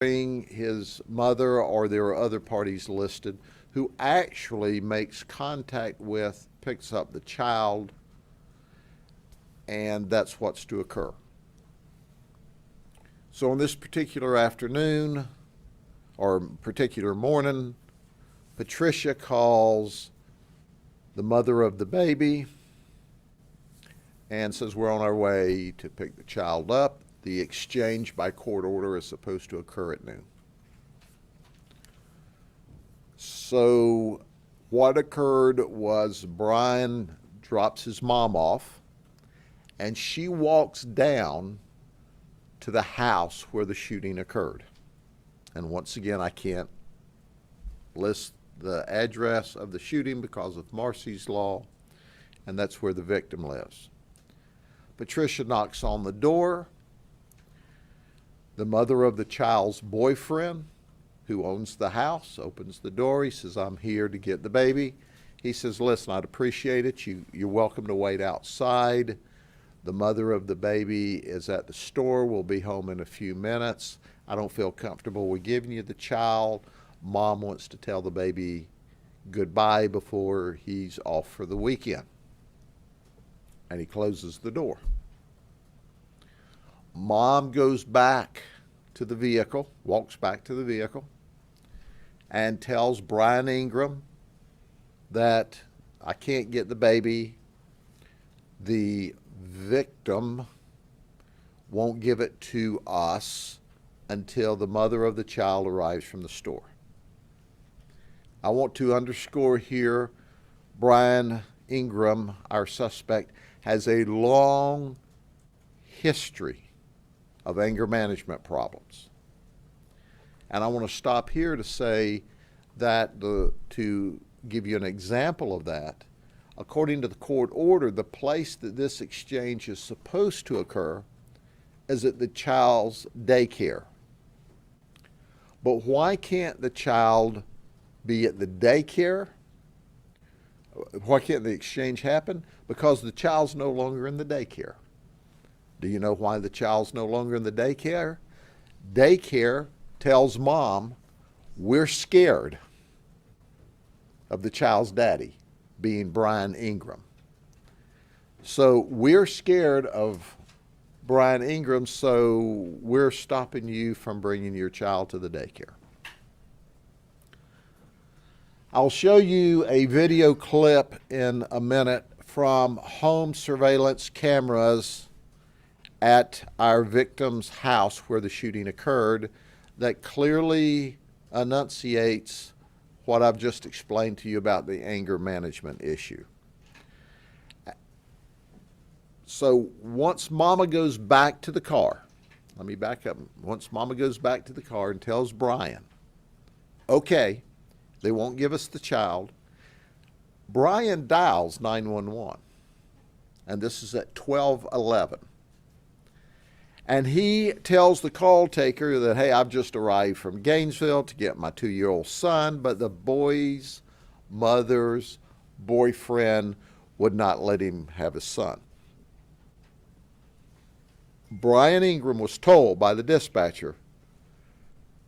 his mother, or there are other parties listed, who actually makes contact with, picks up the child, and that's what's to occur. So on this particular afternoon or particular morning, Patricia calls the mother of the baby and says we're on our way to pick the child up. The exchange by court order is supposed to occur at noon. So what occurred was Brian drops his mom off, and she walks down to the house where the shooting occurred. And once again, I can't list the address of the shooting because of Marcy's law, and that's where the victim lives. Patricia knocks on the door. The mother of the child's boyfriend, who owns the house, opens the door. He says, I'm here to get the baby. He says, listen, I'd appreciate it. You're welcome to wait outside. The mother of the baby is at the store. We'll be home in a few minutes. I don't feel comfortable with giving you the child. Mom wants to tell the baby goodbye before he's off for the weekend. And he closes the door. Mom goes back to the vehicle, walks back to the vehicle, and tells Brian Ingram that I can't get the baby. The victim won't give it to us until the mother of the child arrives from the store. I want to underscore here, Brian Ingram, our suspect, has a long history of anger management problems. And I want to stop here to say that to give you an example of that, according to the court order, the place that this exchange is supposed to occur is at the child's daycare. But why can't the child be at the daycare? Why can't the exchange happen? Because the child's no longer in the daycare. Do you know why the child's no longer in the daycare? Daycare tells mom, we're scared of the child's daddy, being Brian Ingram. So we're scared of Brian Ingram, so we're stopping you from bringing your child to the daycare. I'll show you a video clip in a minute from home surveillance cameras at our victim's house where the shooting occurred that clearly enunciates what I've just explained to you about the anger management issue. So once Mama goes back to the car, let me back up. Once Mama goes back to the car and tells Brian, okay, they won't give us the child, Brian dials 911, and this is at 12:11. And he tells the call taker that, hey, I've just arrived from Gainesville to get my 2-year-old son, but the boy's mother's boyfriend would not let him have his son. Brian Ingram was told by the dispatcher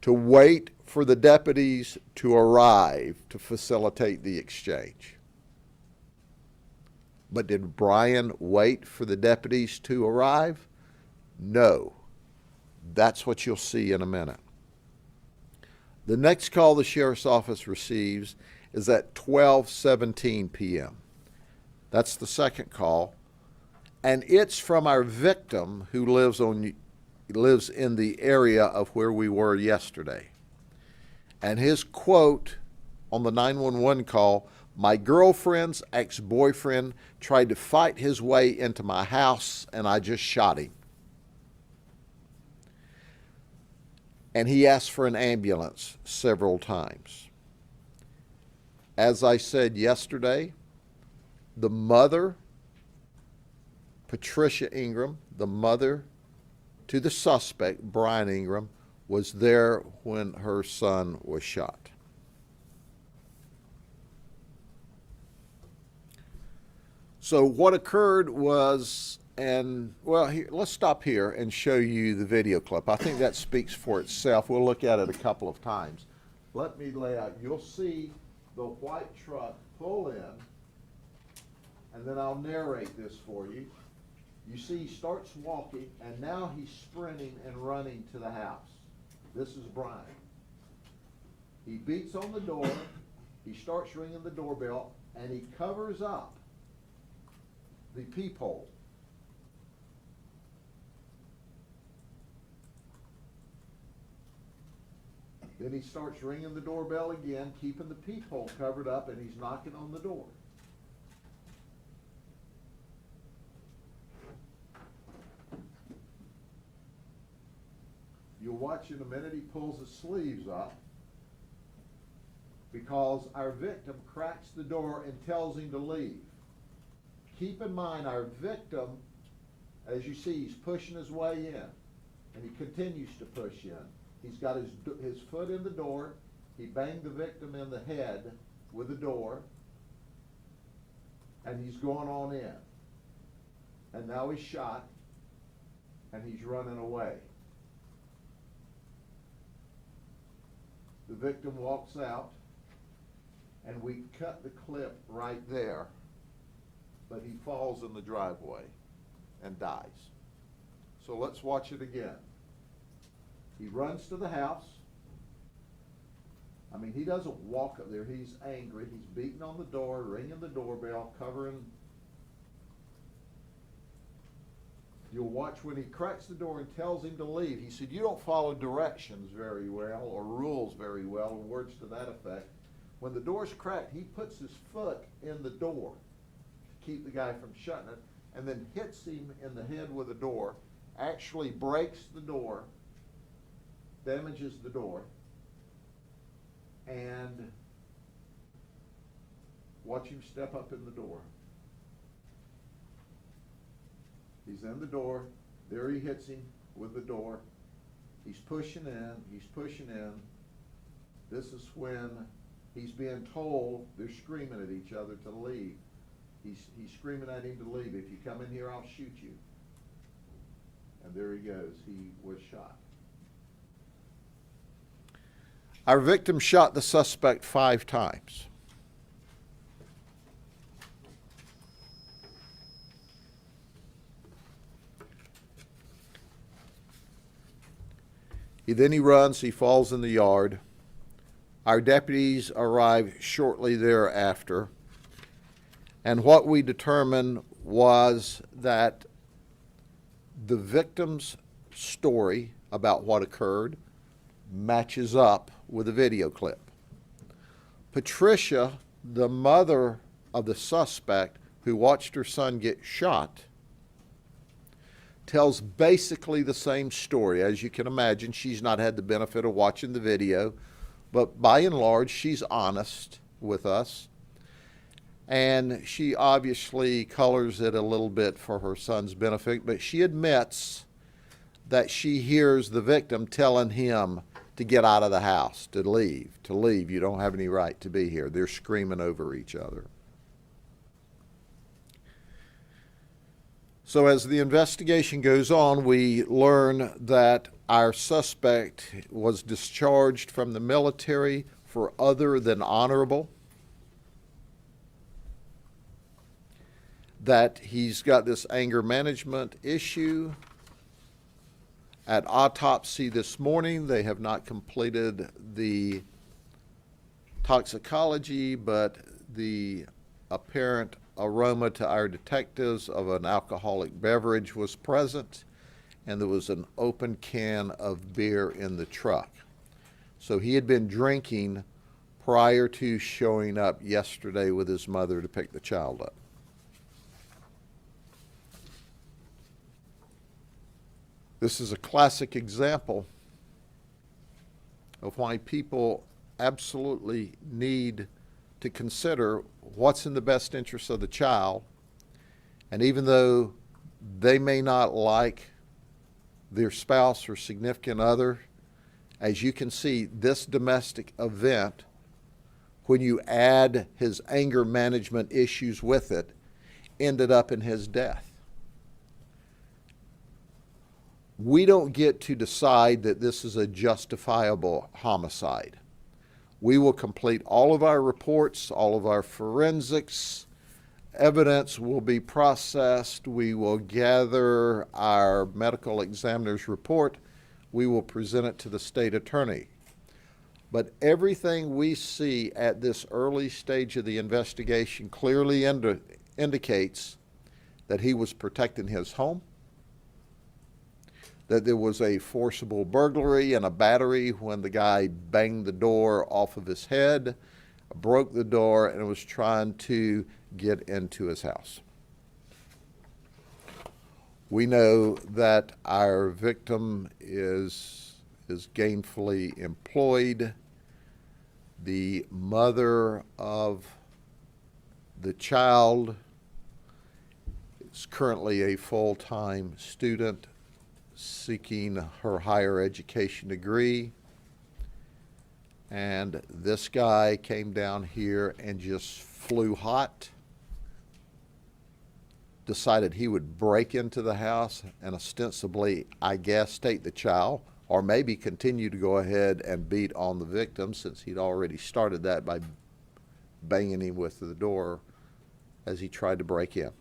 to wait for the deputies to arrive to facilitate the exchange. But did Brian wait for the deputies to arrive? No. That's what you'll see in a minute. The next call the sheriff's office receives is at 12:17 p.m. That's the second call, and it's from our victim who lives in the area of where we were yesterday. And his quote on the 911 call, my girlfriend's ex-boyfriend tried to fight his way into my house and I just shot him. And he asked for an ambulance several times. As I said yesterday, the mother, Patricia Ingram, the mother to the suspect, Brian Ingram, was there when her son was shot. So what occurred was And well, here, let's stop here and show you the video clip. I think that speaks for itself. We'll look at it a couple of times. Let me lay out. You'll see the white truck pull in, and then I'll narrate this for you. You see he starts walking, and now he's sprinting and running to the house. This is Brian. He beats on the door, he starts ringing the doorbell, and he covers up the peephole. Then he starts ringing the doorbell again, keeping the peephole covered up, and he's knocking on the door. You'll watch in a minute, he pulls his sleeves up because our victim cracks the door and tells him to leave. Keep in mind, our victim, as you see, he's pushing his way in, and he continues to push in. He's got his foot in the door. He banged the victim in the head with the door, and he's going on in. And now he's shot, and he's running away. The victim walks out, and we cut the clip right there, but he falls in the driveway and dies. So let's watch it again. He runs to the house. I mean, he doesn't walk up there. He's angry. He's beating on the door, ringing the doorbell, covering. You'll watch when he cracks the door and tells him to leave. He said, you don't follow directions very well or rules very well, or words to that effect. When the door's cracked, he puts his foot in the door to keep the guy from shutting it, and then hits him in the head with the door, actually breaks the door, damages the door, and watch him step up in the door. He's in the door. There he hits him with the door. He's pushing in. He's pushing in. This is when he's being told, they're screaming at each other to leave. He's screaming at him to leave. If you come in here, I'll shoot you. And there he goes. He was shot. Our victim shot the suspect 5 times. Then he runs, he falls in the yard. Our deputies arrive shortly thereafter. And what we determined was that the victim's story about what occurred matches up with a video clip. Patricia, the mother of the suspect who watched her son get shot, tells basically the same story. As you can imagine, she's not had the benefit of watching the video, but by and large, she's honest with us. And she obviously colors it a little bit for her son's benefit, but she admits that she hears the victim telling him to get out of the house, to leave, you don't have any right to be here. They're screaming over each other. So as the investigation goes on, we learn that our suspect was discharged from the military for other than honorable, that he's got this anger management issue. At autopsy this morning, they have not completed the toxicology, but the apparent aroma to our detectives of an alcoholic beverage was present, and there was an open can of beer in the truck. So he had been drinking prior to showing up yesterday with his mother to pick the child up. This is a classic example of why people absolutely need to consider what's in the best interest of the child. And even though they may not like their spouse or significant other, as you can see, this domestic event, when you add his anger management issues with it, ended up in his death. We don't get to decide that this is a justifiable homicide. We will complete all of our reports, all of our forensics. Evidence will be processed. We will gather our medical examiner's report. We will present it to the state attorney. But everything we see at this early stage of the investigation clearly indicates that he was protecting his home, that there was a forcible burglary and a battery when the guy banged the door off of his head, broke the door, and was trying to get into his house. We know that our victim is gainfully employed. The mother of the child is currently a full-time student seeking her higher education degree. And this guy came down here and just flew hot, decided he would break into the house and ostensibly, I guess, take the child, or maybe continue to go ahead and beat on the victim, since he'd already started that by banging him with the door as he tried to break in.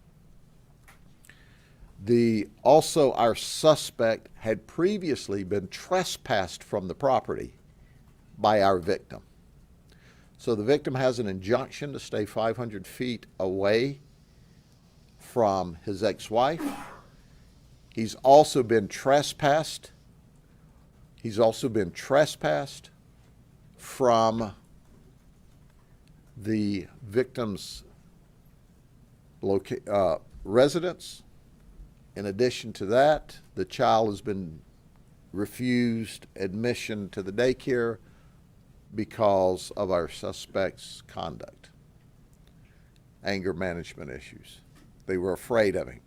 Also, our suspect had previously been trespassed from the property by our victim. So the victim has an injunction to stay 500 feet away from his ex-wife. He's also been trespassed. He's also been trespassed from the victim's residence. In addition to that, the child has been refused admission to the daycare because of our suspect's conduct, anger management issues. They were afraid of him.